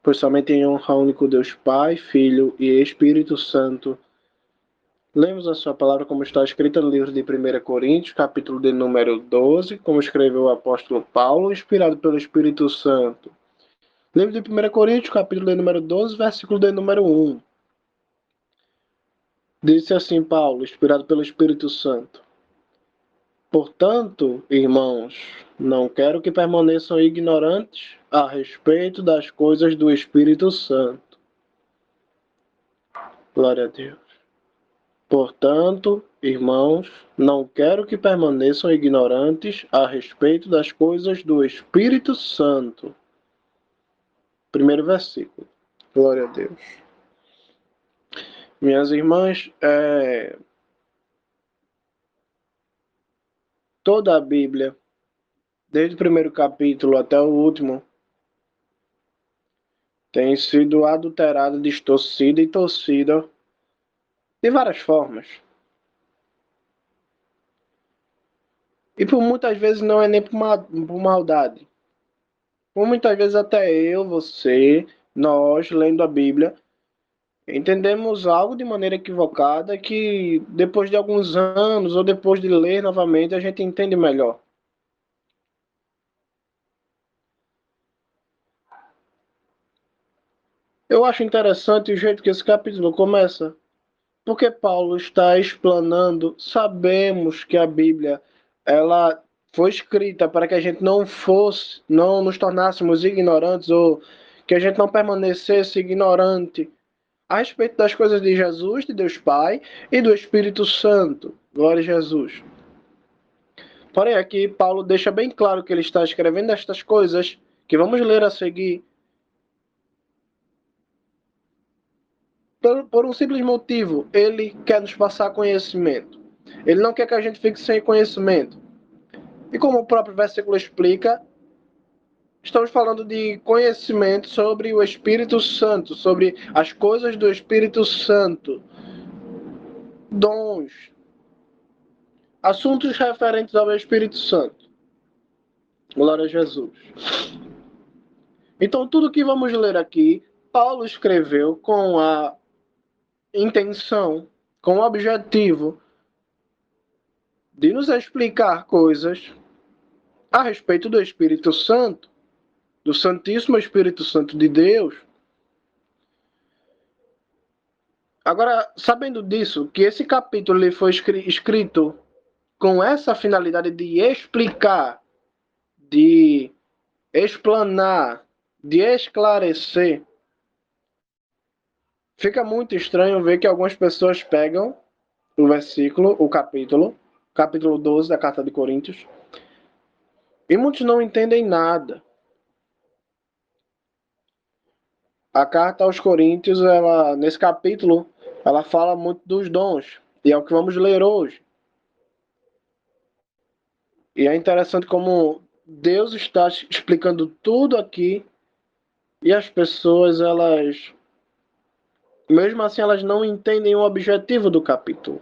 pois somente em honra ao único Deus Pai, Filho e Espírito Santo. Lemos a sua palavra como está escrita no livro de 1 Coríntios, capítulo de número 12, como escreveu o apóstolo Paulo, inspirado pelo Espírito Santo. Livro de 1 Coríntios, capítulo de número 12, versículo de número 1. Disse assim Paulo, inspirado pelo Espírito Santo: Portanto, irmãos, não quero que permaneçam ignorantes a respeito das coisas do Espírito Santo. Glória a Deus. Portanto, irmãos, não quero que permaneçam ignorantes a respeito das coisas do Espírito Santo. Primeiro versículo. Glória a Deus. Minhas irmãs, toda a Bíblia, desde o primeiro capítulo até o último, tem sido adulterada, distorcida e torcida de várias formas. E por muitas vezes não é nem por maldade. Por muitas vezes até eu, você, nós, lendo a Bíblia, entendemos algo de maneira equivocada que depois de alguns anos ou depois de ler novamente a gente entende melhor. Eu acho interessante o jeito que esse capítulo começa, porque Paulo está explanando, sabemos que a Bíblia ela foi escrita para que a gente não nos tornássemos ignorantes ou que a gente não permanecesse ignorante a respeito das coisas de Jesus, de Deus Pai e do Espírito Santo. Glória a Jesus. Porém, aqui Paulo deixa bem claro que ele está escrevendo estas coisas que vamos ler a seguir por um simples motivo. Ele quer nos passar conhecimento. Ele não quer que a gente fique sem conhecimento. E como o próprio versículo explica, estamos falando de conhecimento sobre o Espírito Santo, sobre as coisas do Espírito Santo, dons, assuntos referentes ao Espírito Santo. Glória a Jesus. Então, tudo que vamos ler aqui, Paulo escreveu com a intenção, com o objetivo de nos explicar coisas a respeito do Espírito Santo, do Santíssimo Espírito Santo de Deus. Agora, sabendo disso, que esse capítulo ele foi escrito com essa finalidade de explicar, de explanar, de esclarecer, fica muito estranho ver que algumas pessoas pegam o versículo, o capítulo 12 da Carta de Coríntios, e muitos não entendem nada. A carta aos Coríntios, nesse capítulo, ela fala muito dos dons, e é o que vamos ler hoje. E é interessante como Deus está explicando tudo aqui, e as pessoas, mesmo assim, elas não entendem o objetivo do capítulo.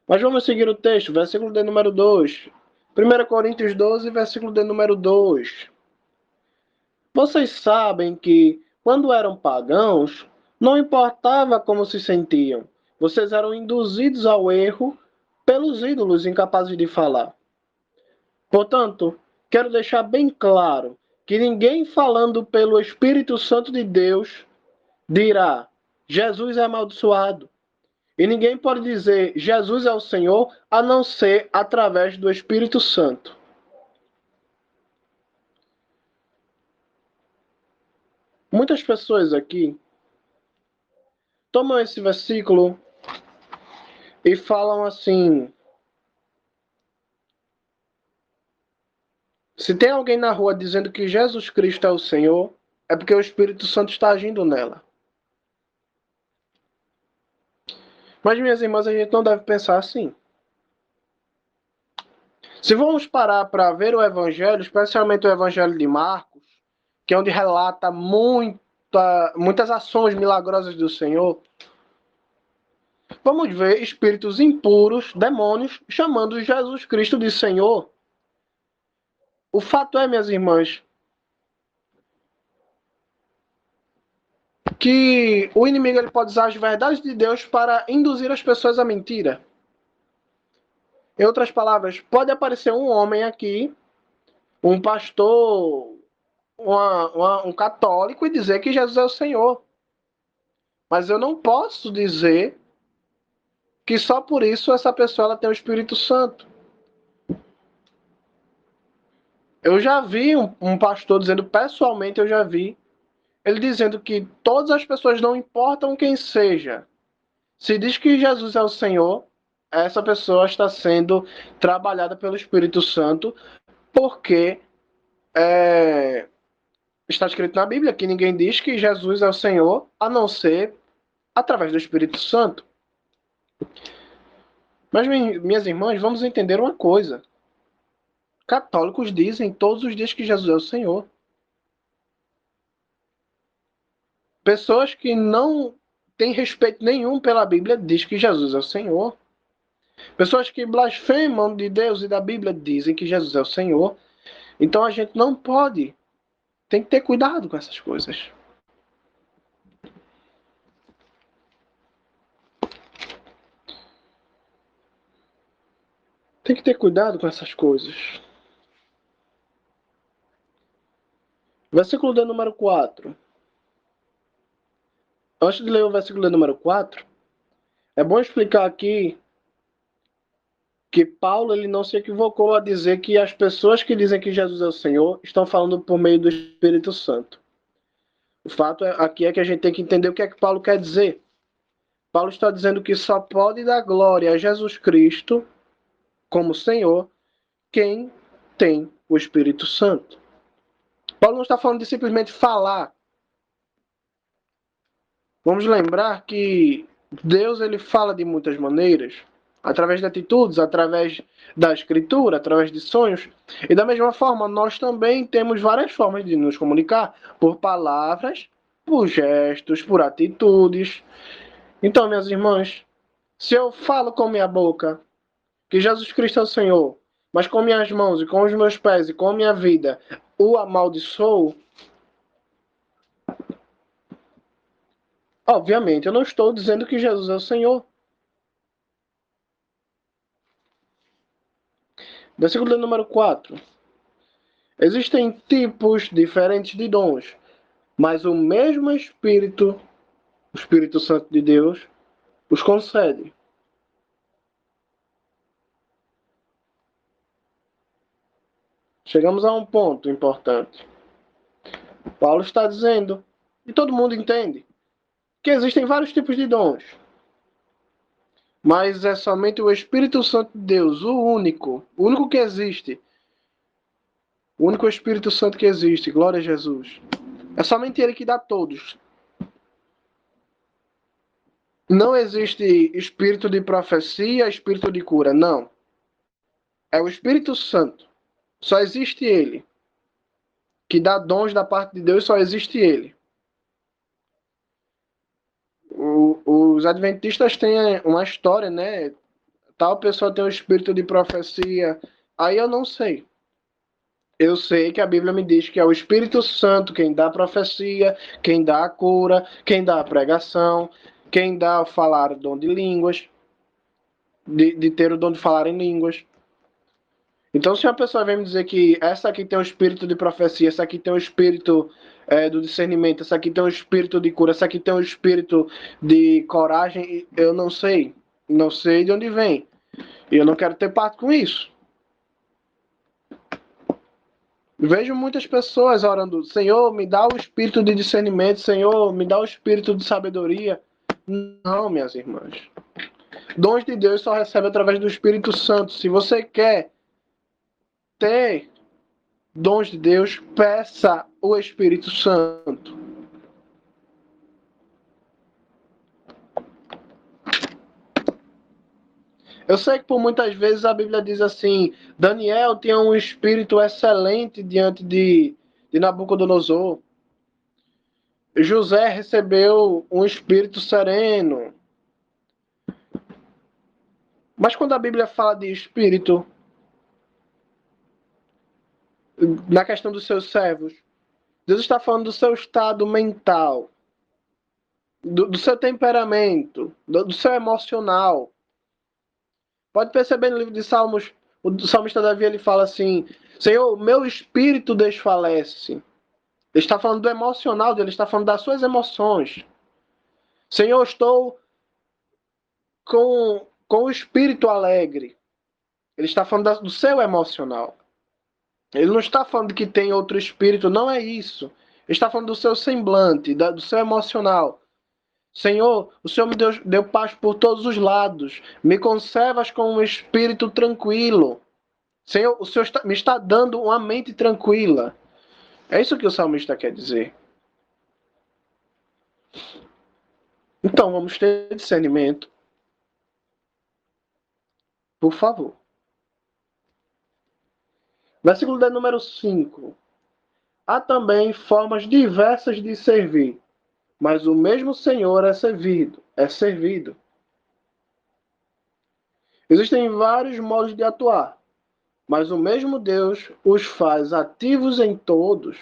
Mas vamos seguir o texto, versículo de número 2. 1 Coríntios 12, versículo de número 2. Vocês sabem que, quando eram pagãos, não importava como se sentiam. Vocês eram induzidos ao erro pelos ídolos incapazes de falar. Portanto, quero deixar bem claro que ninguém falando pelo Espírito Santo de Deus dirá: Jesus é amaldiçoado. E ninguém pode dizer Jesus é o Senhor a não ser através do Espírito Santo. Muitas pessoas aqui tomam esse versículo e falam assim: se tem alguém na rua dizendo que Jesus Cristo é o Senhor, é porque o Espírito Santo está agindo nela. Mas, minhas irmãs, a gente não deve pensar assim. Se vamos parar para ver o Evangelho, especialmente o Evangelho de Marcos, que é onde relata muitas ações milagrosas do Senhor, vamos ver espíritos impuros, demônios, chamando Jesus Cristo de Senhor. O fato é, minhas irmãs, que o inimigo ele pode usar as verdades de Deus para induzir as pessoas à mentira. Em outras palavras, pode aparecer um homem aqui, um pastor, um católico, e dizer que Jesus é o Senhor. Mas eu não posso dizer que só por isso essa pessoa ela tem o Espírito Santo. Eu já vi um pastor dizendo, pessoalmente eu já vi, ele dizendo que todas as pessoas, não importam quem seja, se diz que Jesus é o Senhor, essa pessoa está sendo trabalhada pelo Espírito Santo, porque está escrito na Bíblia que ninguém diz que Jesus é o Senhor, a não ser através do Espírito Santo. Mas, minhas irmãs, vamos entender uma coisa. Católicos dizem todos os dias que Jesus é o Senhor. Pessoas que não têm respeito nenhum pela Bíblia dizem que Jesus é o Senhor. Pessoas que blasfemam de Deus e da Bíblia dizem que Jesus é o Senhor. Então a gente não pode. Tem que ter cuidado com essas coisas. Tem que ter cuidado com essas coisas. Versículo de número 4. Antes de ler o versículo de número 4, é bom explicar aqui que Paulo ele não se equivocou a dizer que as pessoas que dizem que Jesus é o Senhor estão falando por meio do Espírito Santo. O fato aqui é que a gente tem que entender o que é que Paulo quer dizer. Paulo está dizendo que só pode dar glória a Jesus Cristo como Senhor quem tem o Espírito Santo. Paulo não está falando de simplesmente falar. Vamos lembrar que Deus ele fala de muitas maneiras, através de atitudes, através da escritura, através de sonhos. E da mesma forma, nós também temos várias formas de nos comunicar, por palavras, por gestos, por atitudes. Então, minhas irmãs, se eu falo com minha boca que Jesus Cristo é o Senhor, mas com minhas mãos e com os meus pés e com a minha vida o amaldiçoo, obviamente eu não estou dizendo que Jesus é o Senhor. Versículo número 4. Existem tipos diferentes de dons, mas o mesmo Espírito, o Espírito Santo de Deus, os concede. Chegamos a um ponto importante. Paulo está dizendo, e todo mundo entende, que existem vários tipos de dons. Mas é somente o Espírito Santo de Deus, o único que existe. O único Espírito Santo que existe, glória a Jesus. É somente Ele que dá todos. Não existe espírito de profecia, espírito de cura, não. É o Espírito Santo. Só existe Ele. Que dá dons da parte de Deus, só existe Ele. Os adventistas têm uma história, né? Tal pessoa tem um espírito de profecia. Aí eu não sei. Eu sei que a Bíblia me diz que é o Espírito Santo quem dá a profecia, quem dá a cura, quem dá a pregação, quem dá o falar o dom de línguas, de ter o dom de falar em línguas. Então, se uma pessoa vem me dizer que essa aqui tem o espírito de profecia, essa aqui tem o espírito do discernimento, essa aqui tem o espírito de cura, essa aqui tem o espírito de coragem, eu não sei. Não sei de onde vem. E eu não quero ter parte com isso. Vejo muitas pessoas orando, Senhor, me dá o espírito de discernimento, Senhor, me dá o espírito de sabedoria. Não, minhas irmãs. Dons de Deus só recebe através do Espírito Santo. Se você quer ter dons de Deus, peça o Espírito Santo. Eu sei que por muitas vezes a Bíblia diz assim, Daniel tinha um espírito excelente diante de Nabucodonosor. José recebeu um espírito sereno. Mas quando a Bíblia fala de espírito, na questão dos seus servos, Deus está falando do seu estado mental. do seu temperamento, do seu emocional. Pode perceber no livro de Salmos, o salmista Davi ele fala assim: Senhor, meu espírito desfalece. Ele está falando do emocional dele, ele está falando das suas emoções. Senhor, estou com o espírito alegre. Ele está falando do seu emocional. Ele não está falando que tem outro espírito, não é isso. Ele está falando do seu semblante, do seu emocional. Senhor, o Senhor me deu paz por todos os lados. Me conservas com um espírito tranquilo. Senhor, o Senhor me está dando uma mente tranquila. É isso que o salmista quer dizer. Então, vamos ter discernimento. Por favor. Versículo de número 5. Há também formas diversas de servir, mas o mesmo Senhor é servido. Existem vários modos de atuar, mas o mesmo Deus os faz ativos em todos.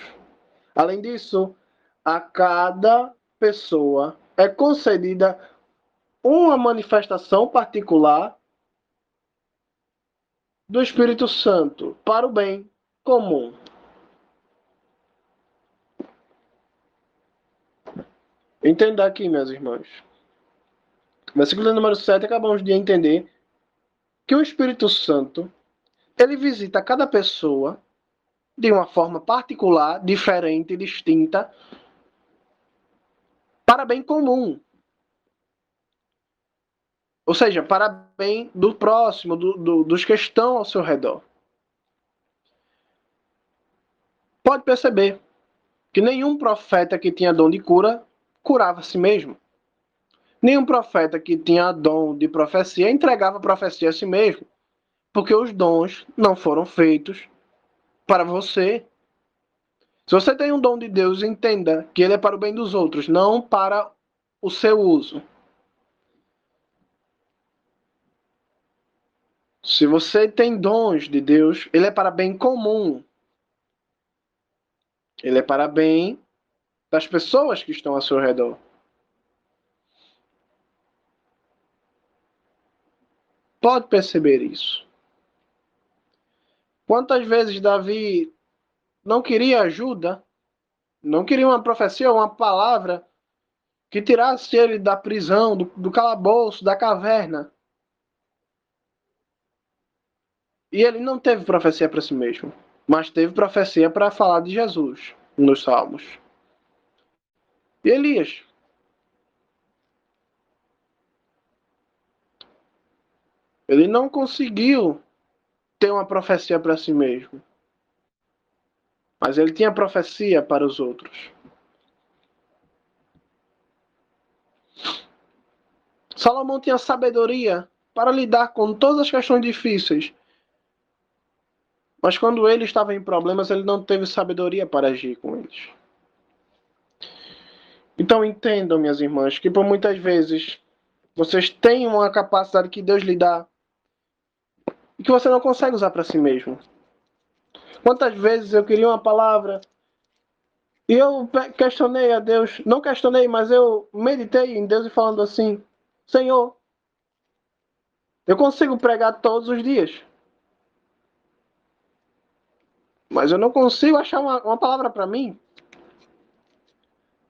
Além disso, a cada pessoa é concedida uma manifestação particular do Espírito Santo para o bem comum. Entenda aqui, meus irmãos. Versículo número 7, acabamos de entender que o Espírito Santo, ele visita cada pessoa de uma forma particular, diferente, distinta, para bem comum. Ou seja, para bem do próximo, dos que estão ao seu redor. Pode perceber que nenhum profeta que tinha dom de cura curava a si mesmo. Nenhum profeta que tinha dom de profecia entregava a profecia a si mesmo. Porque os dons não foram feitos para você. Se você tem um dom de Deus, entenda que ele é para o bem dos outros, não para o seu uso. Se você tem dons de Deus, ele é para bem comum. Ele é para bem das pessoas que estão ao seu redor. Pode perceber isso. Quantas vezes Davi não queria ajuda, não queria uma profecia, uma palavra que tirasse ele da prisão, do calabouço, da caverna. E ele não teve profecia para si mesmo, mas teve profecia para falar de Jesus nos Salmos. E Elias? Ele não conseguiu ter uma profecia para si mesmo, mas ele tinha profecia para os outros. Salomão tinha sabedoria para lidar com todas as questões difíceis, mas quando ele estava em problemas, ele não teve sabedoria para agir com eles. Então entendam, minhas irmãs, que por muitas vezes vocês têm uma capacidade que Deus lhe dá e que você não consegue usar para si mesmo. Quantas vezes eu queria uma palavra e eu questionei a Deus, não questionei, mas eu meditei em Deus e falando assim: Senhor, eu consigo pregar todos os dias, mas eu não consigo achar uma palavra para mim.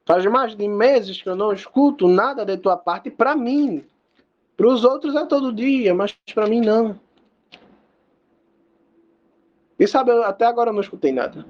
Faz mais de meses que eu não escuto nada de tua parte para mim. Para os outros é todo dia, mas para mim não. E sabe, até agora eu não escutei nada.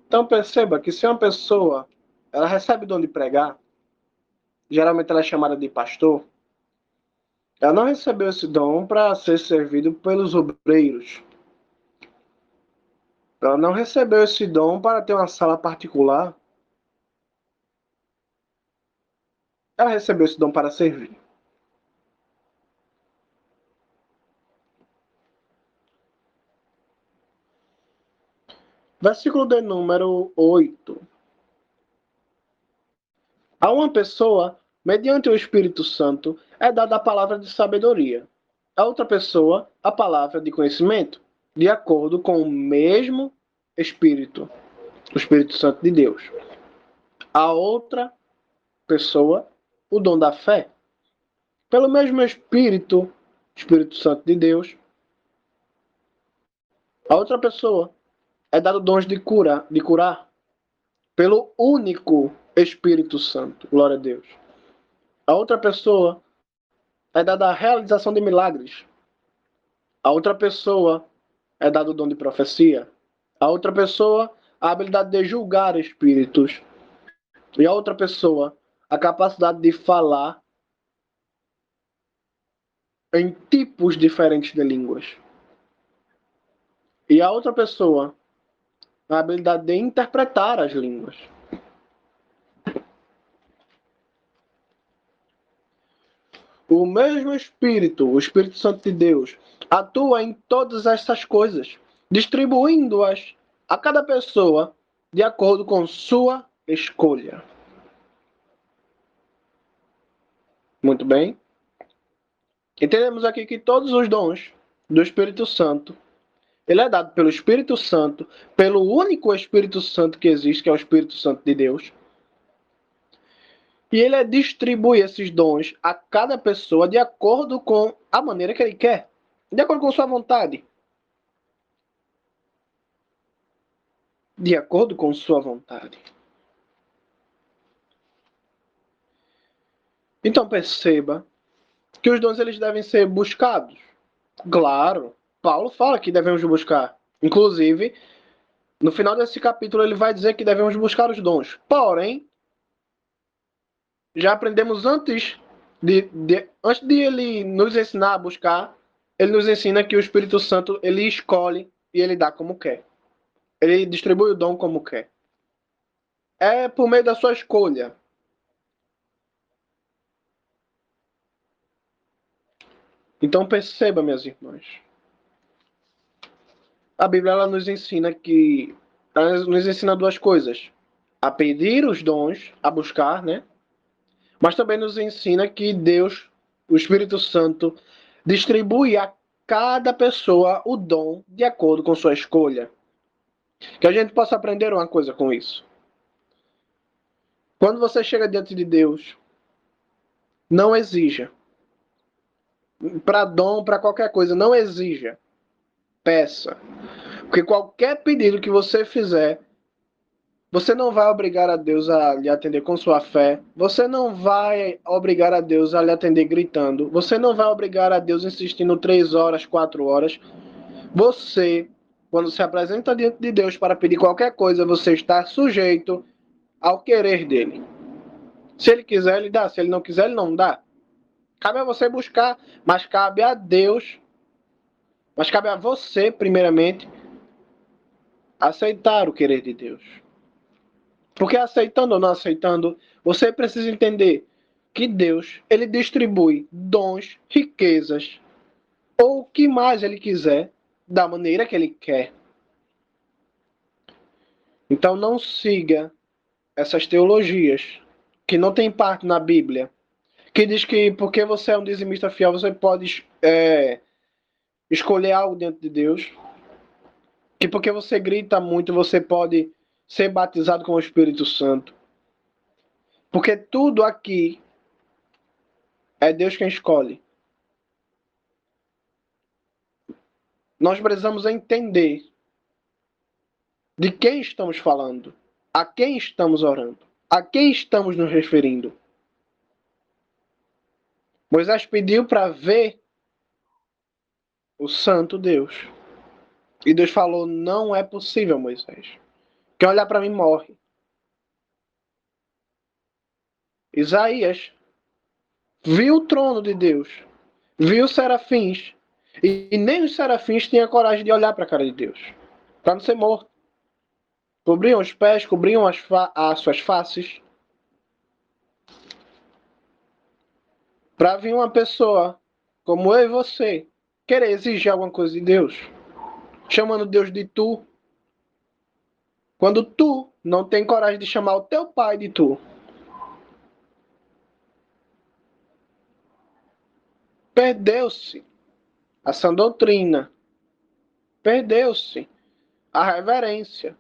Então perceba que se uma pessoa ela recebe o dom de pregar, geralmente ela é chamada de pastor, ela não recebeu esse dom para ser servido pelos obreiros. Ela não recebeu esse dom para ter uma sala particular. Ela recebeu esse dom para servir. Versículo de número 8. A uma pessoa, mediante o Espírito Santo, é dada a palavra de sabedoria. A outra pessoa, a palavra de conhecimento, de acordo com o mesmo Espírito, o Espírito Santo de Deus. A outra pessoa, o dom da fé. Pelo mesmo Espírito, Espírito Santo de Deus, a outra pessoa é dado dons de curar, pelo único Espírito Santo. Glória a Deus. A outra pessoa é dada a realização de milagres. A outra pessoa é dado o dom de profecia. A outra pessoa, a habilidade de julgar espíritos. E a outra pessoa, a capacidade de falar em tipos diferentes de línguas. E a outra pessoa, a habilidade de interpretar as línguas. O mesmo Espírito, o Espírito Santo de Deus, atua em todas essas coisas, distribuindo-as a cada pessoa de acordo com sua escolha. Muito bem. Entendemos aqui que todos os dons do Espírito Santo, ele é dado pelo Espírito Santo, pelo único Espírito Santo que existe, que é o Espírito Santo de Deus. E ele distribui esses dons a cada pessoa de acordo com a maneira que ele quer, de acordo com sua vontade. De acordo com sua vontade. Então perceba que os dons eles devem ser buscados. Claro, Paulo fala que devemos buscar. Inclusive, no final desse capítulo ele vai dizer que devemos buscar os dons. Porém, já aprendemos antes de ele nos ensinar a buscar, ele nos ensina que o Espírito Santo ele escolhe e ele dá como quer. Ele distribui o dom como quer. É por meio da sua escolha. Então perceba, minhas irmãs. A Bíblia ela nos ensina que ela nos ensina duas coisas: a pedir os dons, a buscar, né? Mas também nos ensina que Deus, o Espírito Santo, distribui a cada pessoa o dom de acordo com sua escolha. Que a gente possa aprender uma coisa com isso. Quando você chega diante de Deus, não exija. Para dom, para qualquer coisa, não exija. Peça. Porque qualquer pedido que você fizer, você não vai obrigar a Deus a lhe atender com sua fé. Você não vai obrigar a Deus a lhe atender gritando. Você não vai obrigar a Deus insistindo 3 horas, 4 horas. Você, quando se apresenta diante de Deus para pedir qualquer coisa, você está sujeito ao querer dele. Se ele quiser, ele dá. Se ele não quiser, ele não dá. Cabe a você buscar, mas cabe a Deus, mas cabe a você, primeiramente, aceitar o querer de Deus. Porque aceitando ou não aceitando, você precisa entender que Deus, ele distribui dons, riquezas, ou o que mais ele quiser, da maneira que ele quer. Então não siga essas teologias que não tem parte na Bíblia, que diz que porque você é um dizimista fiel, você pode escolher algo dentro de Deus, que porque você grita muito, você pode ser batizado com o Espírito Santo. Porque tudo aqui é Deus quem escolhe. Nós precisamos entender de quem estamos falando, a quem estamos orando, a quem estamos nos referindo. Moisés pediu para ver o Santo Deus. E Deus falou: não é possível, Moisés. Quem olhar para mim morre. Isaías viu o trono de Deus, viu os serafins, e nem os serafins tinham coragem de olhar para a cara de Deus, para não ser morto. Cobriam os pés, cobriam as suas faces. Para vir uma pessoa como eu e você querer exigir alguma coisa de Deus, chamando Deus de tu, quando tu não tem coragem de chamar o teu pai de tu. Perdeu-se a sã doutrina. Perdeu-se a reverência.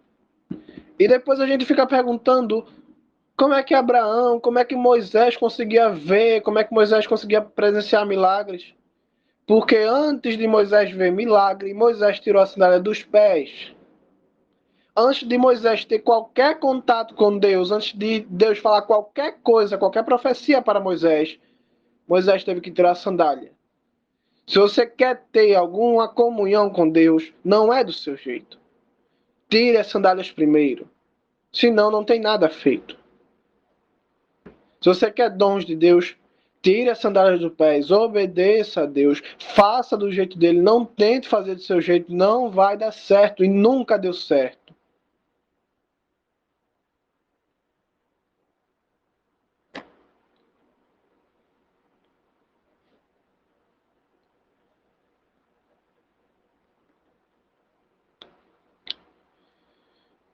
E depois a gente fica perguntando como é que Abraão, como é que Moisés conseguia ver, como é que Moisés conseguia presenciar milagres. Porque antes de Moisés ver milagre, Moisés tirou a sandália dos pés. Antes de Moisés ter qualquer contato com Deus, antes de Deus falar qualquer coisa, qualquer profecia para Moisés, Moisés teve que tirar a sandália. Se você quer ter alguma comunhão com Deus, não é do seu jeito. Tire as sandálias primeiro. Senão, não tem nada feito. Se você quer dons de Deus, tire as sandálias dos pés, obedeça a Deus, faça do jeito dele, não tente fazer do seu jeito, não vai dar certo e nunca deu certo.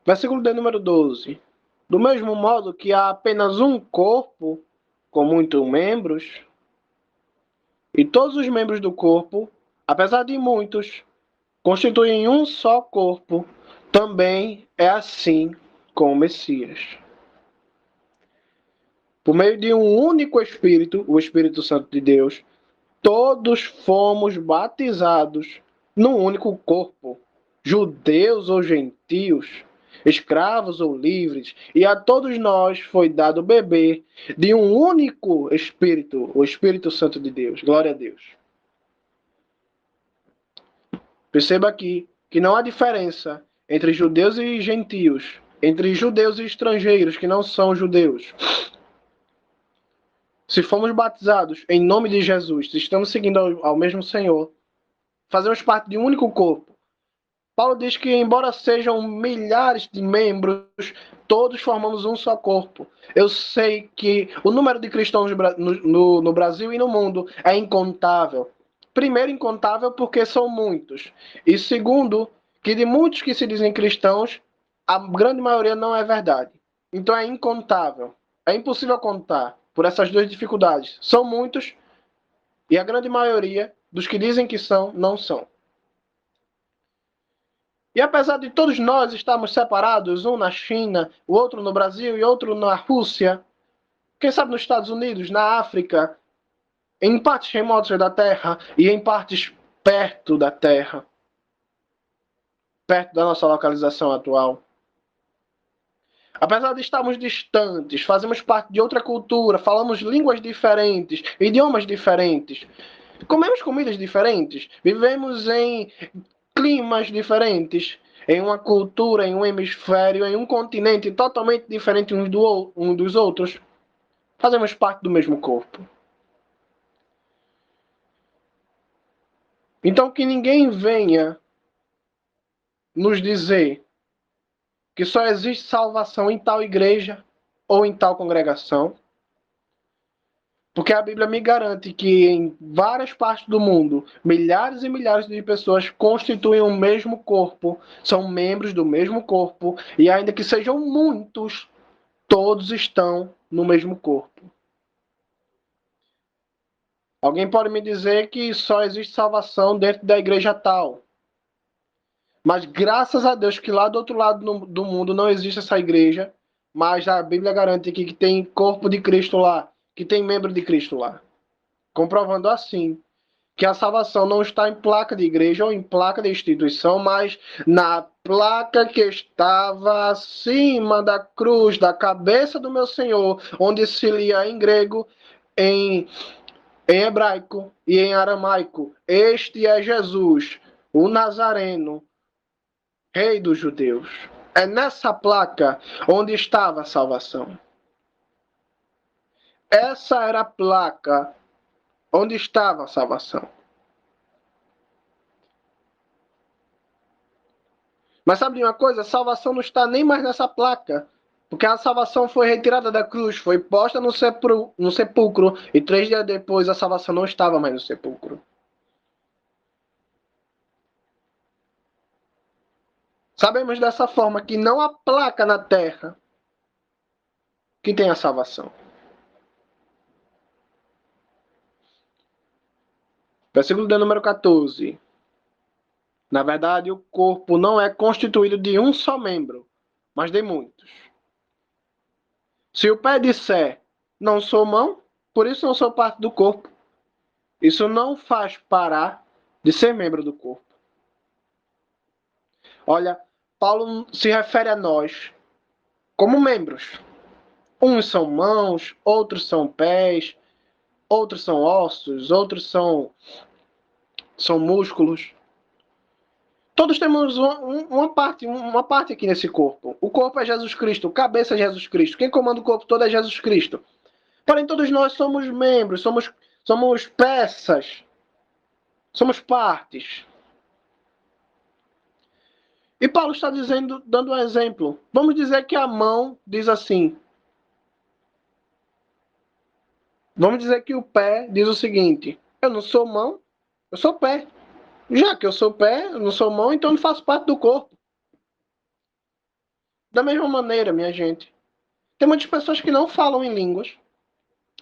Versículo de número 12. Do mesmo modo que há apenas um corpo com muitos membros, e todos os membros do corpo, apesar de muitos, constituem um só corpo, também é assim com o Messias. Por meio de um único Espírito, o Espírito Santo de Deus, todos fomos batizados num único corpo, judeus ou gentios, escravos ou livres, e a todos nós foi dado beber de um único Espírito, o Espírito Santo de Deus. Glória a Deus. Perceba aqui que não há diferença entre judeus e gentios, entre judeus e estrangeiros que não são judeus. Se fomos batizados em nome de Jesus, se estamos seguindo ao mesmo Senhor, fazemos parte de um único corpo. Paulo diz que, embora sejam milhares de membros, todos formamos um só corpo. Eu sei que o número de cristãos no Brasil e no mundo é incontável. Primeiro, incontável porque são muitos. E segundo, que de muitos que se dizem cristãos, a grande maioria não é verdade. Então é incontável. É impossível contar por essas duas dificuldades. São muitos e a grande maioria dos que dizem que são, não são. E apesar de todos nós estarmos separados, um na China, o outro no Brasil e outro na Rússia, quem sabe nos Estados Unidos, na África, em partes remotas da Terra e em partes perto da Terra, perto da nossa localização atual. Apesar de estarmos distantes, fazemos parte de outra cultura, falamos línguas diferentes, idiomas diferentes, comemos comidas diferentes, vivemos em climas diferentes, em uma cultura, em um hemisfério, em um continente totalmente diferente um dos outros, fazemos parte do mesmo corpo. Então que ninguém venha nos dizer que só existe salvação em tal igreja ou em tal congregação, porque a Bíblia me garante que em várias partes do mundo, milhares e milhares de pessoas constituem o mesmo corpo, são membros do mesmo corpo, e ainda que sejam muitos, todos estão no mesmo corpo. Alguém pode me dizer que só existe salvação dentro da igreja tal. Mas graças a Deus que lá do outro lado do mundo não existe essa igreja, mas a Bíblia garante que tem corpo de Cristo lá, que tem membro de Cristo lá. Comprovando assim que a salvação não está em placa de igreja ou em placa de instituição, mas na placa que estava acima da cruz, da cabeça do meu Senhor, onde se lia em grego, em hebraico e em aramaico: Este é Jesus, o Nazareno, Rei dos Judeus. É nessa placa onde estava a salvação. Essa era a placa onde estava a salvação. Mas sabe de uma coisa? A salvação não está nem mais nessa placa. Porque a salvação foi retirada da cruz, foi posta no sepulcro, e 3 dias depois a salvação não estava mais no sepulcro. Sabemos dessa forma que não há placa na terra que tenha salvação. Versículo de número 14. Na verdade, o corpo não é constituído de um só membro, mas de muitos. Se o pé disser, não sou mão, por isso não sou parte do corpo, isso não faz parar de ser membro do corpo. Olha, Paulo se refere a nós como membros. Uns são mãos, outros são pés, outros são ossos, outros são músculos. Todos temos uma parte aqui nesse corpo. O corpo é Jesus Cristo, o cabeça é Jesus Cristo. Quem comanda o corpo todo é Jesus Cristo. Porém, todos nós somos membros, somos peças, somos partes. E Paulo está dizendo, dando um exemplo. Vamos dizer que a mão diz assim. Vamos dizer que o pé diz o seguinte: eu não sou mão, eu sou pé. Já que eu sou pé, eu não sou mão, então eu não faço parte do corpo. Da mesma maneira, minha gente, tem muitas pessoas que não falam em línguas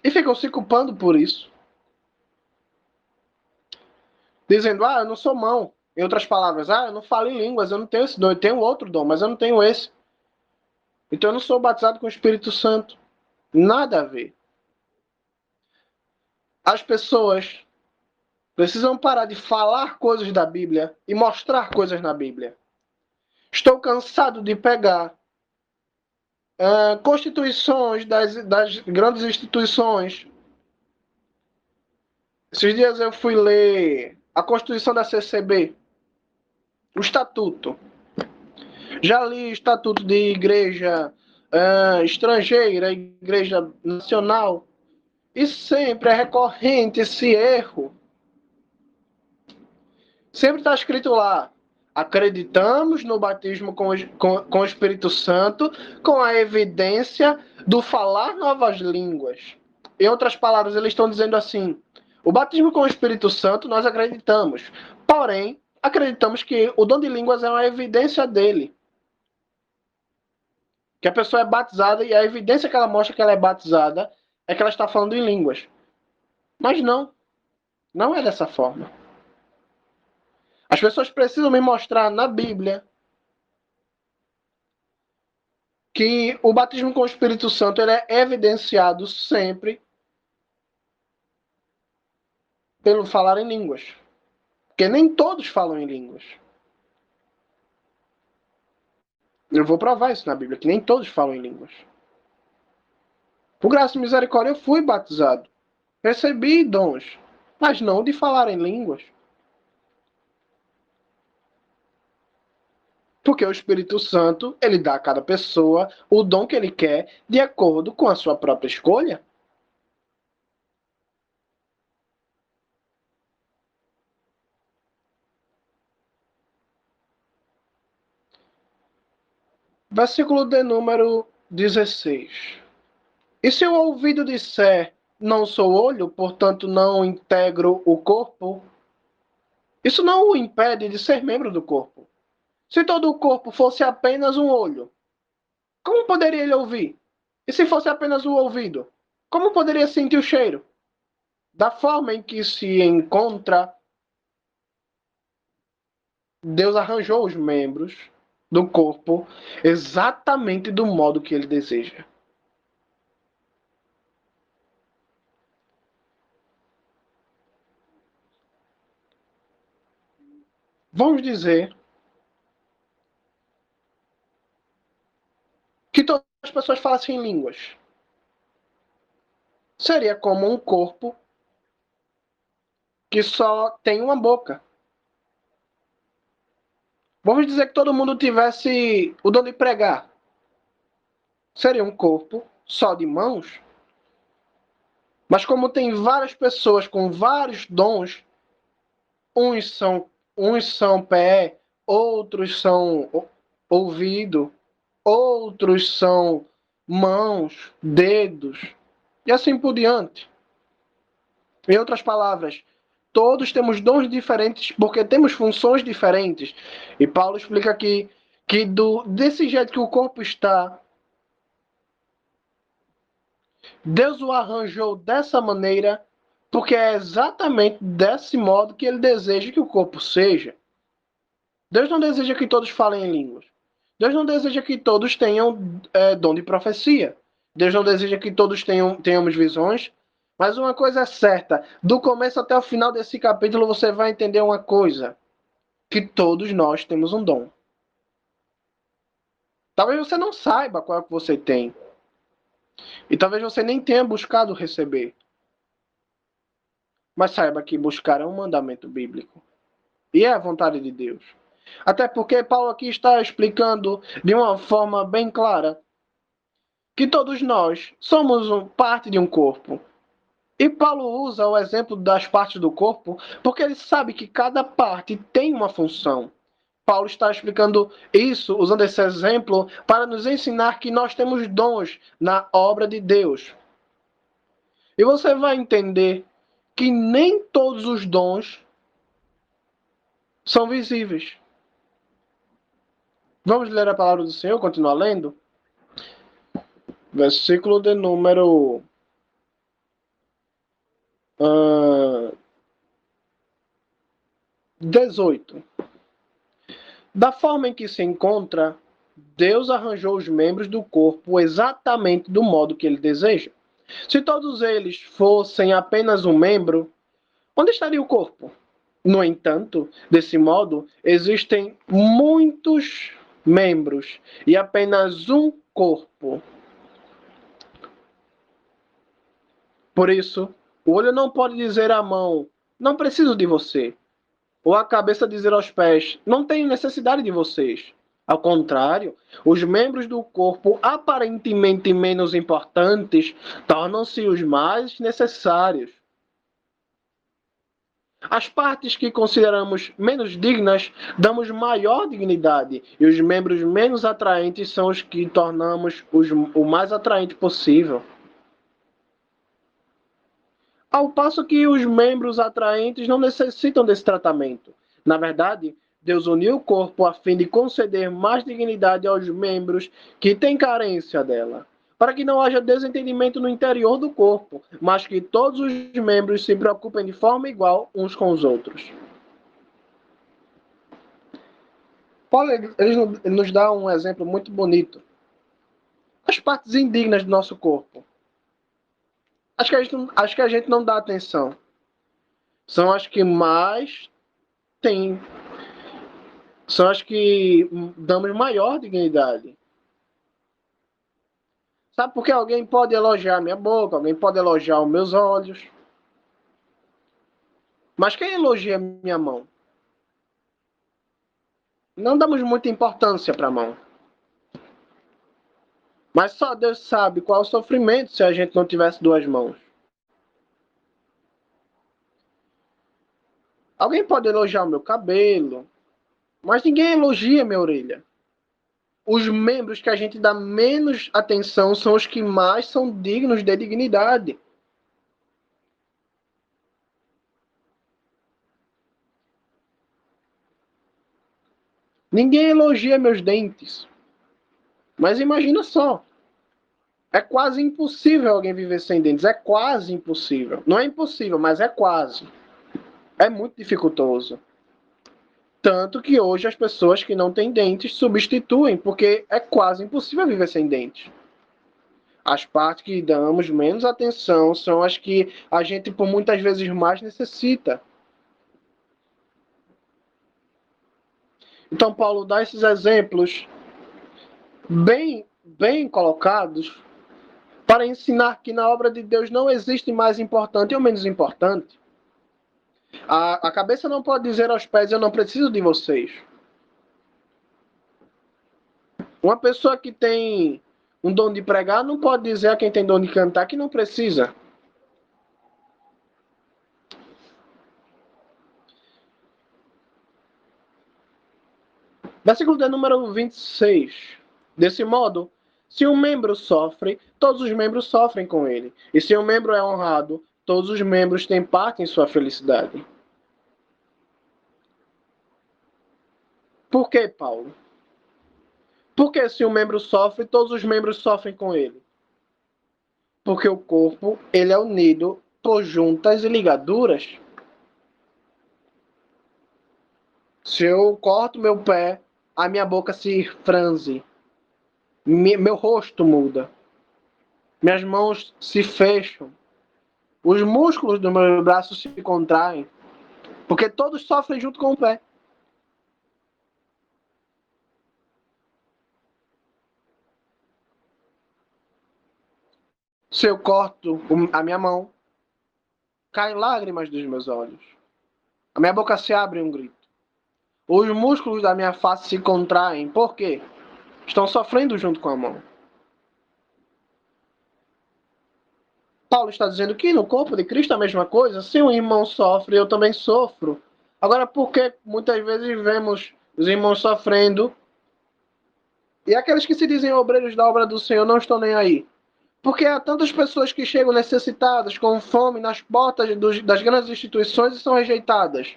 e ficam se culpando por isso. Dizendo, eu não sou mão. Em outras palavras, eu não falo em línguas, eu não tenho esse dom, eu tenho outro dom, mas eu não tenho esse. Então eu não sou batizado com o Espírito Santo. Nada a ver. As pessoas precisam parar de falar coisas da Bíblia e mostrar coisas na Bíblia. Estou cansado de pegar constituições das grandes instituições. Esses dias eu fui ler a Constituição da CCB, o Estatuto. Já li Estatuto de Igreja estrangeira, Igreja Nacional, e sempre é recorrente esse erro. Sempre está escrito lá: acreditamos no batismo com o Espírito Santo, com a evidência do falar novas línguas. Em outras palavras, eles estão dizendo assim: o batismo com o Espírito Santo nós acreditamos, porém, acreditamos que o dom de línguas é uma evidência dele. Que a pessoa é batizada e a evidência que ela mostra que ela é batizada é que ela está falando em línguas. Mas não é dessa forma. As pessoas precisam me mostrar na Bíblia que o batismo com o Espírito Santo ele é evidenciado sempre pelo falar em línguas. Porque nem todos falam em línguas. Eu vou provar isso na Bíblia, que nem todos falam em línguas. Por graça e misericórdia eu fui batizado. Recebi dons, mas não de falar em línguas. Porque o Espírito Santo, ele dá a cada pessoa o dom que ele quer de acordo com a sua própria escolha. Versículo de número 16. E se o ouvido disser, não sou olho, portanto não integro o corpo, isso não o impede de ser membro do corpo. Se todo o corpo fosse apenas um olho, como poderia ele ouvir? E se fosse apenas o ouvido, como poderia sentir o cheiro? Da forma em que se encontra, Deus arranjou os membros do corpo exatamente do modo que ele deseja. Vamos dizer que todas as pessoas falassem línguas. Seria como um corpo que só tem uma boca. Vamos dizer que todo mundo tivesse o dom de pregar. Seria um corpo só de mãos. Mas como tem várias pessoas com vários dons, uns são pé, outros são ouvido, outros são mãos, dedos, e assim por diante. Em outras palavras, todos temos dons diferentes porque temos funções diferentes. E Paulo explica aqui que desse jeito que o corpo está, Deus o arranjou dessa maneira Porque é exatamente desse modo que ele deseja que o corpo seja. Deus não deseja que todos falem em línguas. Deus não deseja que todos tenham dom de profecia. Deus não deseja que todos tenhamos visões. Mas uma coisa é certa, do começo até o final desse capítulo você vai entender uma coisa, que todos nós temos um dom. Talvez você não saiba qual é que você tem. E talvez você nem tenha buscado receber. Mas saiba que buscar é um mandamento bíblico. E é a vontade de Deus. Até porque Paulo aqui está explicando de uma forma bem clara que todos nós somos parte de um corpo. E Paulo usa o exemplo das partes do corpo porque ele sabe que cada parte tem uma função. Paulo está explicando isso, usando esse exemplo, para nos ensinar que nós temos dons na obra de Deus. E você vai entender que nem todos os dons são visíveis. Vamos ler a palavra do Senhor, continuar lendo? Versículo de número 18. Da forma em que se encontra, Deus arranjou os membros do corpo exatamente do modo que ele deseja. Se todos eles fossem apenas um membro, onde estaria o corpo? No entanto, desse modo, existem muitos membros e apenas um corpo. Por isso, o olho não pode dizer à mão, não preciso de você. Ou a cabeça dizer aos pés, não tenho necessidade de vocês. Ao contrário, os membros do corpo aparentemente menos importantes tornam-se os mais necessários. As partes que consideramos menos dignas damos maior dignidade, e os membros menos atraentes são os que tornamos o mais atraente possível. Ao passo que os membros atraentes não necessitam desse tratamento. Na verdade, Deus uniu o corpo a fim de conceder mais dignidade aos membros que têm carência dela, para que não haja desentendimento no interior do corpo, mas que todos os membros se preocupem de forma igual uns com os outros. Paulo ele nos dá um exemplo muito bonito. As partes indignas do nosso corpo. Acho que a gente não dá atenção. São as que mais tem. São as que damos maior dignidade. Sabe por que alguém pode elogiar minha boca, alguém pode elogiar os meus olhos. Mas quem elogia minha mão? Não damos muita importância para a mão. Mas só Deus sabe qual é o sofrimento se a gente não tivesse duas mãos. Alguém pode elogiar o meu cabelo, mas ninguém elogia minha orelha. Os membros que a gente dá menos atenção são os que mais são dignos de dignidade. Ninguém elogia meus dentes. Mas imagina só. É quase impossível alguém viver sem dentes. É quase impossível. Não é impossível, mas é quase. É muito dificultoso. Tanto que hoje as pessoas que não têm dentes substituem, porque é quase impossível viver sem dentes. As partes que damos menos atenção são as que a gente, por muitas vezes, mais necessita. Então, Paulo dá esses exemplos bem colocados para ensinar que na obra de Deus não existe mais importante ou menos importante. A cabeça não pode dizer aos pés, eu não preciso de vocês. Uma pessoa que tem um dom de pregar não pode dizer a quem tem dom de cantar que não precisa. Versículo de número 26. Desse modo, se um membro sofre, todos os membros sofrem com ele. E se um membro é honrado, todos os membros têm parte em sua felicidade. Por que, Paulo? Porque se um membro sofre, todos os membros sofrem com ele. Porque o corpo, ele é unido conjuntas e ligaduras. Se eu corto meu pé, a minha boca se franze, meu rosto muda, minhas mãos se fecham, os músculos do meu braço se contraem, porque todos sofrem junto com o pé. Se eu corto a minha mão, caem lágrimas dos meus olhos. A minha boca se abre em um grito. Os músculos da minha face se contraem. Por quê? Estão sofrendo junto com a mão. Paulo está dizendo que no corpo de Cristo é a mesma coisa. Se um irmão sofre, eu também sofro. Agora, por que muitas vezes vemos os irmãos sofrendo e aqueles que se dizem obreiros da obra do Senhor não estão nem aí? Porque há tantas pessoas que chegam necessitadas, com fome, nas portas das grandes instituições e são rejeitadas.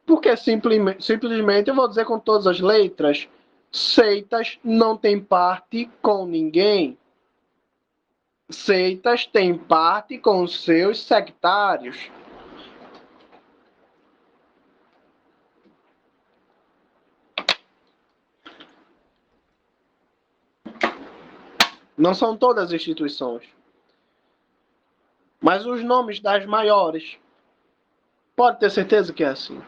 Porque simplesmente, eu vou dizer com todas as letras, seitas não têm parte com ninguém. Seitas têm parte com seus sectários. Não são todas as instituições. Mas os nomes das maiores, pode ter certeza que é assim.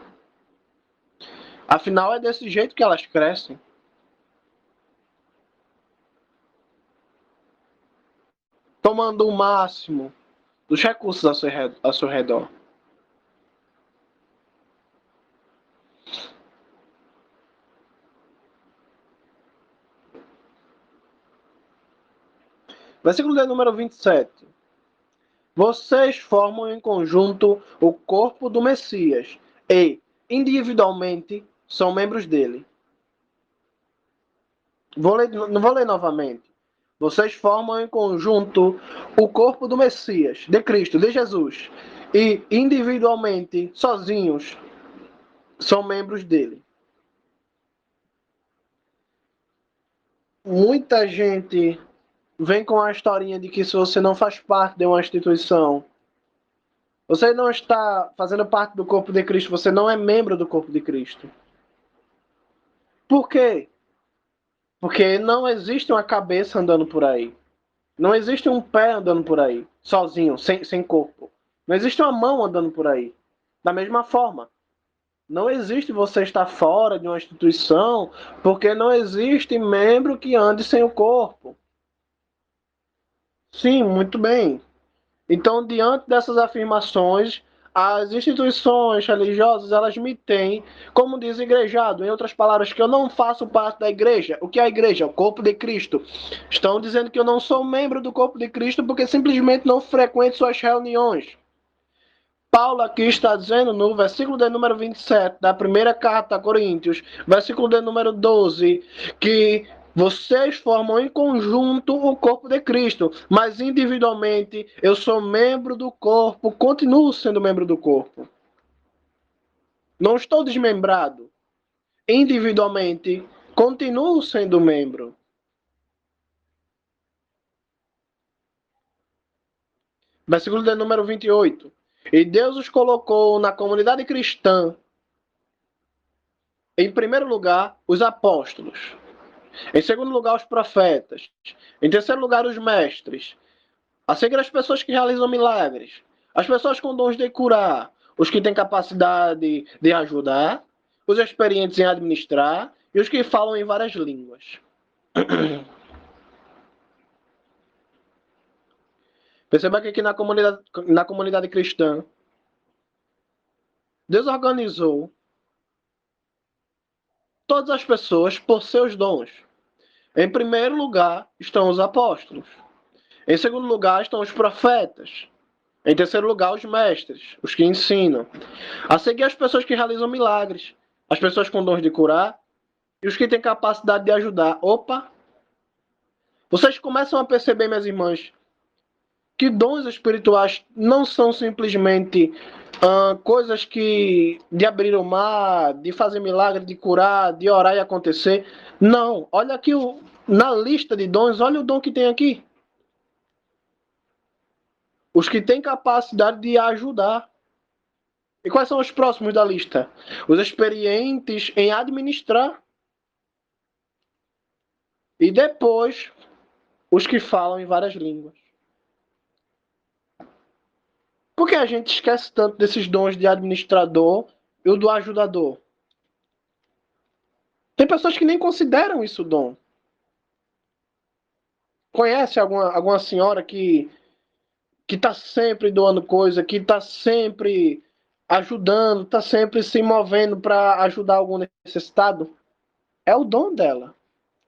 Afinal, é desse jeito que elas crescem. Tomando o máximo dos recursos ao seu redor. Versículo de número 27. Vocês formam em conjunto o corpo do Messias e, individualmente, são membros dele. Não vou ler novamente. Vocês formam em conjunto o corpo do Messias, de Cristo, de Jesus. E, individualmente, sozinhos, são membros dele. Muita gente vem com a historinha de que se você não faz parte de uma instituição, você não está fazendo parte do corpo de Cristo, você não é membro do corpo de Cristo. Por quê? Porque não existe uma cabeça andando por aí. Não existe um pé andando por aí, sozinho, sem corpo. Não existe uma mão andando por aí. Da mesma forma, não existe você estar fora de uma instituição, porque não existe membro que ande sem o corpo. Sim, muito bem. Então, diante dessas afirmações, as instituições religiosas, elas me têm como desigrejado. Em outras palavras, que eu não faço parte da igreja. O que é a igreja? O corpo de Cristo. Estão dizendo que eu não sou membro do corpo de Cristo porque simplesmente não frequento suas reuniões. Paulo aqui está dizendo no versículo de número 27 da primeira carta a Coríntios, versículo de número 12, que vocês formam em conjunto o corpo de Cristo, mas individualmente eu sou membro do corpo, continuo sendo membro do corpo. Não estou desmembrado. Individualmente, continuo sendo membro. Versículo de número 28. E Deus os colocou na comunidade cristã, em primeiro lugar, os apóstolos. Em segundo lugar, os profetas. Em terceiro lugar, os mestres. A seguir, as pessoas que realizam milagres. As pessoas com dons de curar. Os que têm capacidade de ajudar. Os experientes em administrar. E os que falam em várias línguas. Perceba que aqui na comunidade cristã, Deus organizou todas as pessoas por seus dons. Em primeiro lugar estão os apóstolos. Em segundo lugar estão os profetas. Em terceiro lugar, os mestres, os que ensinam. A seguir, as pessoas que realizam milagres. As pessoas com dons de curar e os que têm capacidade de ajudar. Opa! Vocês começam a perceber, minhas irmãs, que dons espirituais não são simplesmente coisas que de abrir o mar, de fazer milagre, de curar, de orar e acontecer. Não, olha aqui na lista de dons, olha o dom que tem aqui. Os que têm capacidade de ajudar. E quais são os próximos da lista? Os experientes em administrar. E depois, os que falam em várias línguas. Por que a gente esquece tanto desses dons de administrador e o do ajudador? Tem pessoas que nem consideram isso dom. Conhece alguma senhora que está sempre doando coisa, que está sempre ajudando, está sempre se movendo para ajudar algum necessitado? É o dom dela.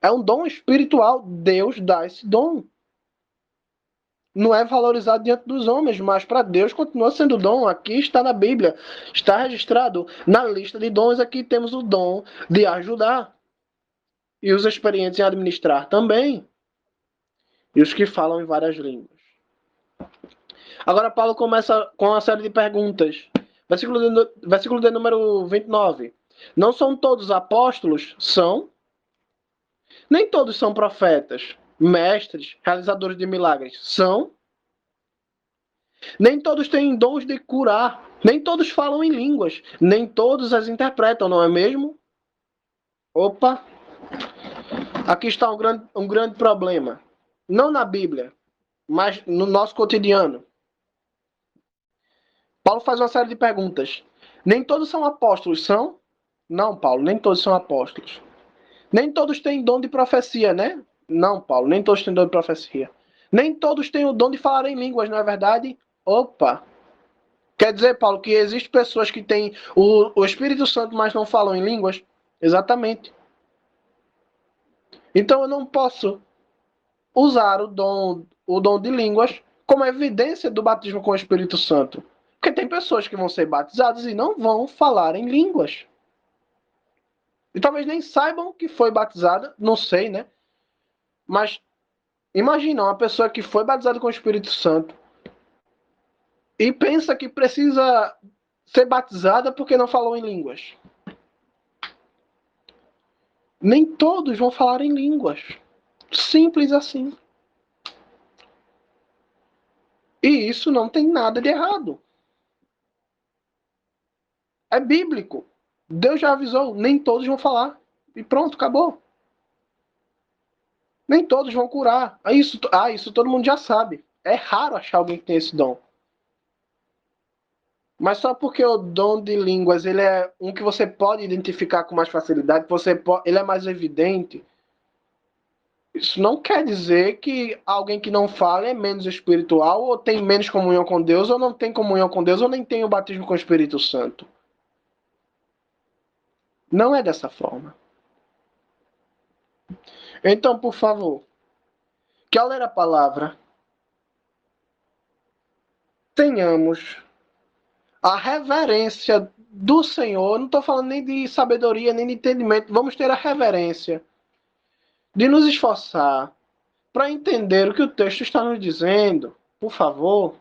É um dom espiritual. Deus dá esse dom. Não é valorizado diante dos homens, mas para Deus continua sendo dom. Aqui está na Bíblia, está registrado na lista de dons. Aqui temos o dom de ajudar. E os experientes em administrar também. E os que falam em várias línguas. Agora Paulo começa com uma série de perguntas. Versículo de número 29. Não são todos apóstolos? São. Nem todos são profetas, mestres, realizadores de milagres. São. Nem todos têm dons de curar. Nem todos falam em línguas. Nem todos as interpretam, não é mesmo? Opa! Aqui está um grande problema. Não na Bíblia, mas no nosso cotidiano. Paulo faz uma série de perguntas. Nem todos são apóstolos, são? Não, Paulo, nem todos são apóstolos. Nem todos têm dom de profecia, né? Não, Paulo, nem todos têm dom de profecia. Nem todos têm o dom de falar em línguas, não é verdade? Opa! Quer dizer, Paulo, que existem pessoas que têm o Espírito Santo, mas não falam em línguas? Exatamente. Então eu não posso usar o dom de línguas como evidência do batismo com o Espírito Santo. Porque tem pessoas que vão ser batizadas e não vão falar em línguas. E talvez nem saibam que foi batizada, não sei, né? Mas imagina uma pessoa que foi batizada com o Espírito Santo e pensa que precisa ser batizada porque não falou em línguas. Nem todos vão falar em línguas. Simples assim. E isso não tem nada de errado. É bíblico. Deus já avisou, nem todos vão falar. E pronto, acabou. Nem todos vão curar. Isso todo mundo já sabe. É raro achar alguém que tem esse dom. Mas só porque o dom de línguas ele é um que você pode identificar com mais facilidade, ele é mais evidente, isso não quer dizer que alguém que não fala é menos espiritual, ou tem menos comunhão com Deus, ou não tem comunhão com Deus, ou nem tem o batismo com o Espírito Santo. Não é dessa forma. Então, por favor, que ao ler a palavra, tenhamos a reverência do Senhor. Não estou falando nem de sabedoria, nem de entendimento. Vamos ter a reverência de nos esforçar para entender o que o texto está nos dizendo. Por favor.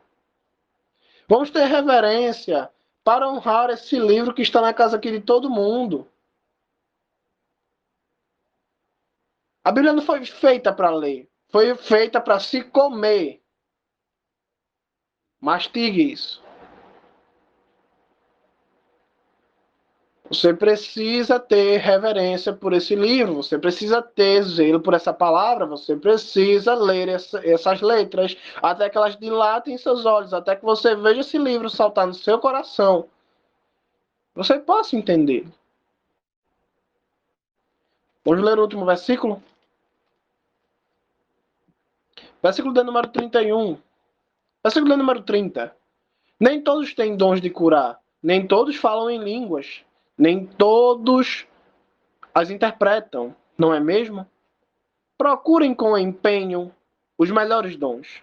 Vamos ter reverência para honrar esse livro que está na casa aqui de todo mundo. A Bíblia não foi feita para ler. Foi feita para se comer. Mastigue isso. Você precisa ter reverência por esse livro, você precisa ter zelo por essa palavra, você precisa ler essas letras, até que elas dilatem seus olhos, até que você veja esse livro saltar no seu coração. Você possa entender. Vamos ler o último versículo? Versículo de número 31. Versículo de número 30. Nem todos têm dons de curar, nem todos falam em línguas, nem todos as interpretam, não é mesmo? Procurem com empenho os melhores dons.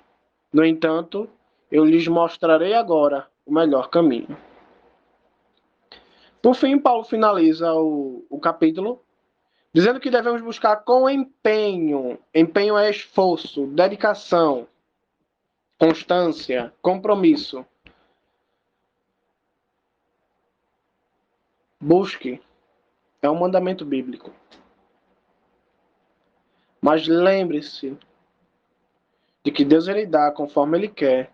No entanto, eu lhes mostrarei agora o melhor caminho. Por fim, Paulo finaliza o capítulo dizendo que devemos buscar com empenho. Empenho é esforço, dedicação, constância, compromisso. Busque. É um mandamento bíblico. Mas lembre-se de que Deus ele dá conforme ele quer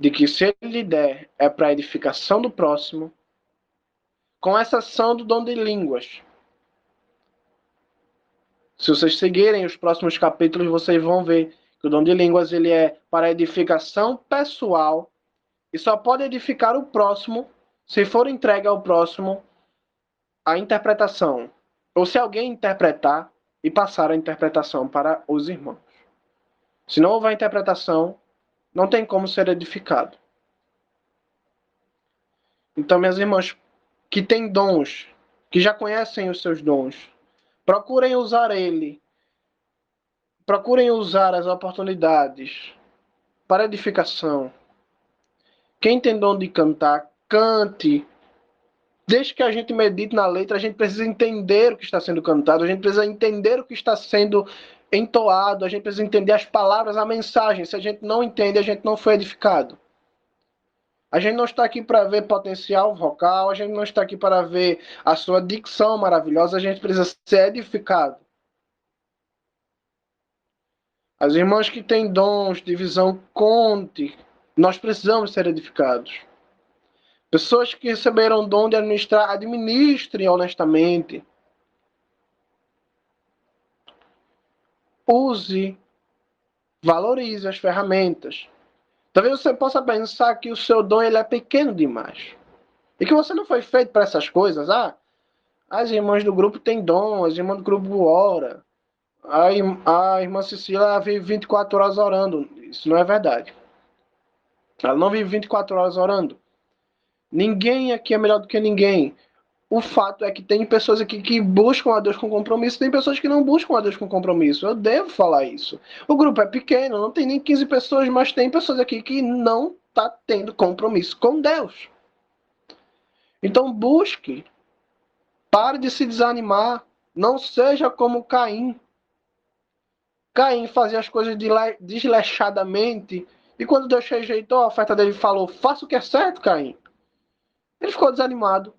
de que se ele lhe der é para a edificação do próximo, com exceção do dom de línguas. Se vocês seguirem os próximos capítulos, vocês vão ver que o dom de línguas ele é para a edificação pessoal e só pode edificar o próximo se for entregue ao próximo a interpretação, ou se alguém interpretar e passar a interpretação para os irmãos. Se não houver interpretação, não tem como ser edificado. Então, minhas irmãs, que têm dons, que já conhecem os seus dons, procurem usar ele. Procurem usar as oportunidades para edificação. Quem tem dom de cantar, cante. Desde que a gente medite na letra, a gente precisa entender o que está sendo cantado, a gente precisa entender o que está sendo entoado, a gente precisa entender as palavras, a mensagem. Se a gente não entende, a gente não foi edificado. A gente não está aqui para ver potencial vocal, a gente não está aqui para ver a sua dicção maravilhosa, a gente precisa ser edificado. As irmãs que têm dons de visão, conte. Nós precisamos ser edificados. Pessoas que receberam o dom de administrar, administrem honestamente. Use, valorize as ferramentas. Talvez você possa pensar que o seu dom ele é pequeno demais. E que você não foi feito para essas coisas. As irmãs do grupo têm dom, as irmãs do grupo oram. A irmã Cecília vive 24 horas orando. Isso não é verdade. Ela não vive 24 horas orando. Ninguém aqui é melhor do que ninguém. O fato é que tem pessoas aqui que buscam a Deus com compromisso, tem pessoas que não buscam a Deus com compromisso. Eu devo falar isso. O grupo é pequeno, não tem nem 15 pessoas, mas tem pessoas aqui que não tá tendo compromisso com Deus. Então busque. Pare de se desanimar. Não seja como Caim. Caim fazia as coisas desleixadamente. E quando Deus rejeitou a oferta dele, falou: faça o que é certo, Caim. Ele ficou desanimado.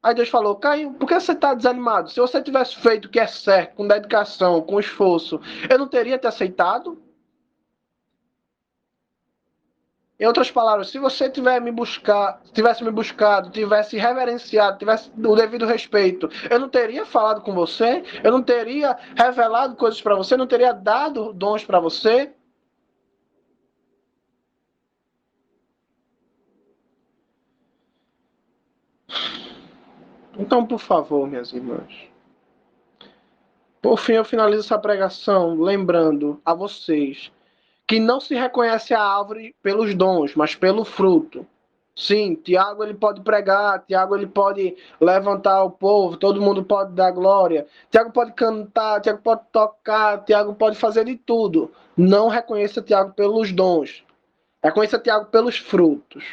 Aí Deus falou: Caim, por que você está desanimado? Se você tivesse feito o que é certo, com dedicação, com esforço, eu não teria te aceitado? Em outras palavras, se você tivesse me buscado, tivesse reverenciado, tivesse o devido respeito, eu não teria falado com você, eu não teria revelado coisas para você, eu não teria dado dons para você. Então, por favor, minhas irmãs. Por fim, eu finalizo essa pregação lembrando a vocês que não se reconhece a árvore pelos dons, mas pelo fruto. Sim, Tiago ele pode pregar, Tiago ele pode levantar o povo, todo mundo pode dar glória, Tiago pode cantar, Tiago pode tocar, Tiago pode fazer de tudo. Não reconheça Tiago pelos dons, reconheça Tiago pelos frutos.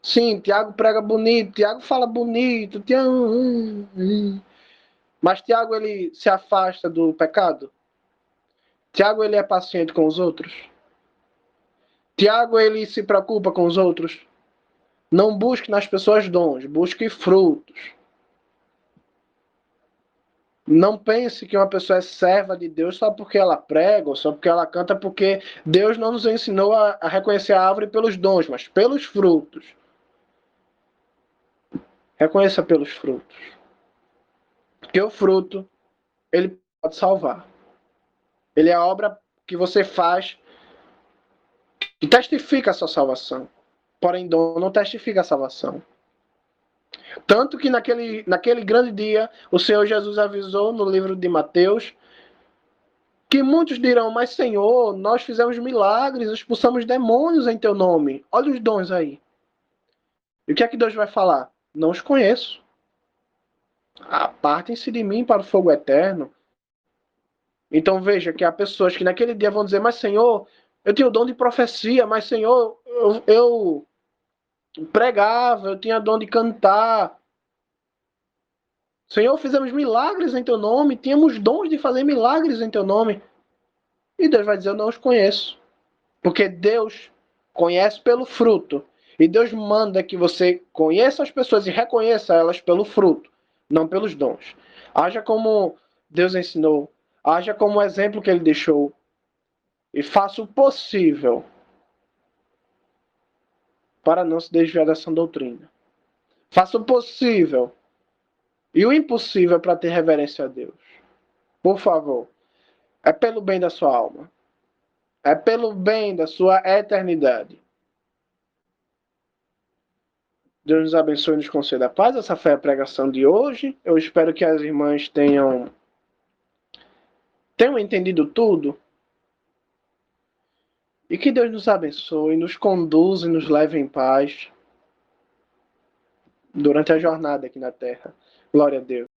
Sim, Tiago prega bonito, Tiago fala bonito, mas Tiago ele se afasta do pecado? Tiago ele é paciente com os outros? Tiago ele se preocupa com os outros? Não busque nas pessoas dons, busque frutos. Não pense que uma pessoa é serva de Deus só porque ela prega ou só porque ela canta, porque Deus não nos ensinou a reconhecer a árvore pelos dons, mas pelos frutos. Reconheça pelos frutos. Porque o fruto, ele pode salvar. Ele é a obra que você faz que testifica a sua salvação. Porém, dom não testifica a salvação. Tanto que naquele grande dia, o Senhor Jesus avisou no livro de Mateus que muitos dirão: mas Senhor, nós fizemos milagres, expulsamos demônios em teu nome. Olha os dons aí. E o que é que Deus vai falar? Não os conheço. Apartem-se de mim para o fogo eterno. Então veja que há pessoas que naquele dia vão dizer: mas Senhor, eu tenho o dom de profecia, mas Senhor, eu pregava, eu tinha dom de cantar. Senhor, fizemos milagres em teu nome, tínhamos dons de fazer milagres em teu nome. E Deus vai dizer: eu não os conheço. Porque Deus conhece pelo fruto. E Deus manda que você conheça as pessoas e reconheça elas pelo fruto, não pelos dons. Haja como Deus ensinou, haja como o exemplo que ele deixou. E faça o possível para não se desviar dessa doutrina. Faça o possível e o impossível para ter reverência a Deus. Por favor. É pelo bem da sua alma. É pelo bem da sua eternidade. Deus nos abençoe e nos conceda a paz. Essa foi a pregação de hoje. Eu espero que as irmãs tenham entendido tudo. E que Deus nos abençoe, nos conduza e nos leve em paz durante a jornada aqui na Terra. Glória a Deus.